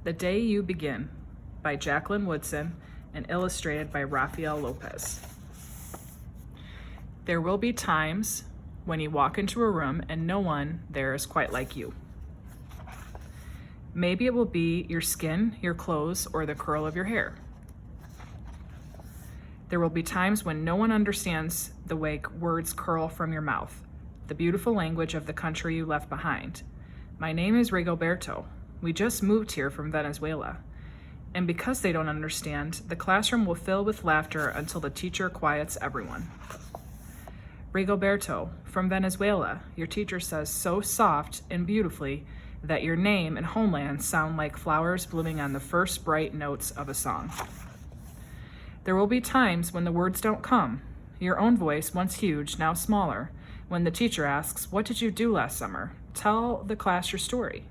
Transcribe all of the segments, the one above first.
The Day You Begin by Jacqueline Woodson and illustrated by Rafael Lopez. There will be times when you walk into a room and no one there is quite like you. Maybe it will be your skin, your clothes, or the curl of your hair. There will be times when no one understands the way words curl from your mouth, the beautiful language of the country you left behind. My name is Rigoberto. We just moved here from Venezuela. And because they don't understand, the classroom will fill with laughter until the teacher quiets everyone. Rigoberto, from Venezuela, your teacher says so soft and beautifully that your name and homeland sound like flowers blooming on the first bright notes of a song. There will be times when the words don't come, your own voice, once huge, now smaller, when the teacher asks, "What did you do last summer? Tell the class your story."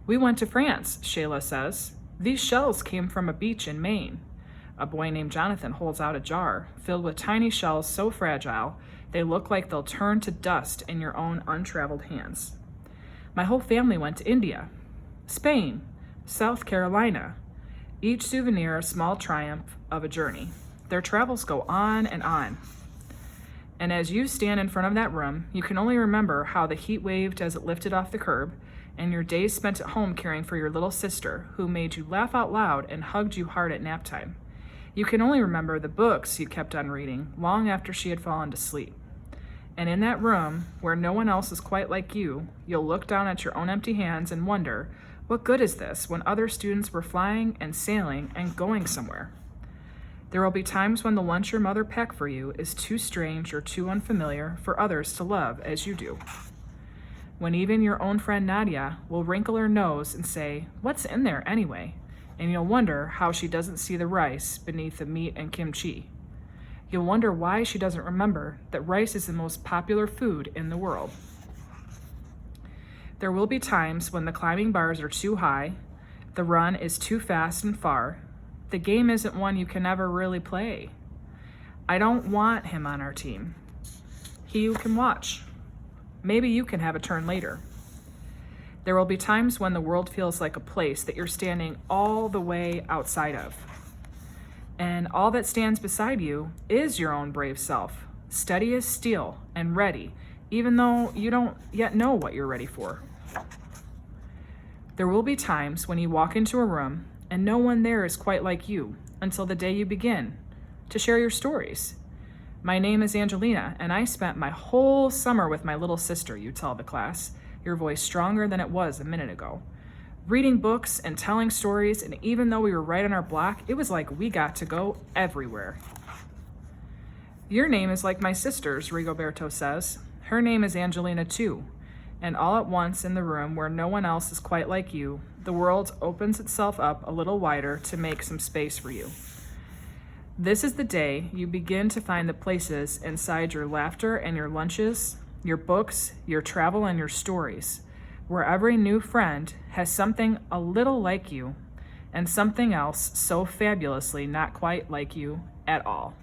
"We went to France," Shayla says. "These shells came from a beach in Maine." A boy named Jonathan holds out a jar filled with tiny shells so fragile they look like they'll turn to dust in your own untraveled hands. "My whole family went to India, Spain, South Carolina." Each souvenir a small triumph of a journey. Their travels go on and on. And as you stand in front of that room, you can only remember how the heat waved as it lifted off the curb, and your days spent at home caring for your little sister, who made you laugh out loud and hugged you hard at nap time. You can only remember the books you kept on reading long after she had fallen to sleep. And in that room, where no one else is quite like you, you'll look down at your own empty hands and wonder, what good is this when other students were flying and sailing and going somewhere? There will be times when the lunch your mother packed for you is too strange or too unfamiliar for others to love as you do. When even your own friend Nadia will wrinkle her nose and say, "What's in there anyway?" And you'll wonder how she doesn't see the rice beneath the meat and kimchi. You'll wonder why she doesn't remember that rice is the most popular food in the world. There will be times when the climbing bars are too high, the run is too fast and far, the game isn't one you can ever really play. I don't want him on our team. He who can watch. Maybe you can have a turn later. There will be times when the world feels like a place that you're standing all the way outside of. And all that stands beside you is your own brave self, steady as steel and ready, even though you don't yet know what you're ready for. There will be times when you walk into a room and no one there is quite like you until the day you begin to share your stories. "My name is Angelina, and I spent my whole summer with my little sister," you tell the class, your voice stronger than it was a minute ago. "Reading books and telling stories, and even though we were right on our block, it was like we got to go everywhere." "Your name is like my sister's," Rigoberto says. "Her name is Angelina too." And all at once in the room where no one else is quite like you, the world opens itself up a little wider to make some space for you. This is the day you begin to find the places inside your laughter and your lunches, your books, your travel, and your stories, where every new friend has something a little like you and something else so fabulously not quite like you at all.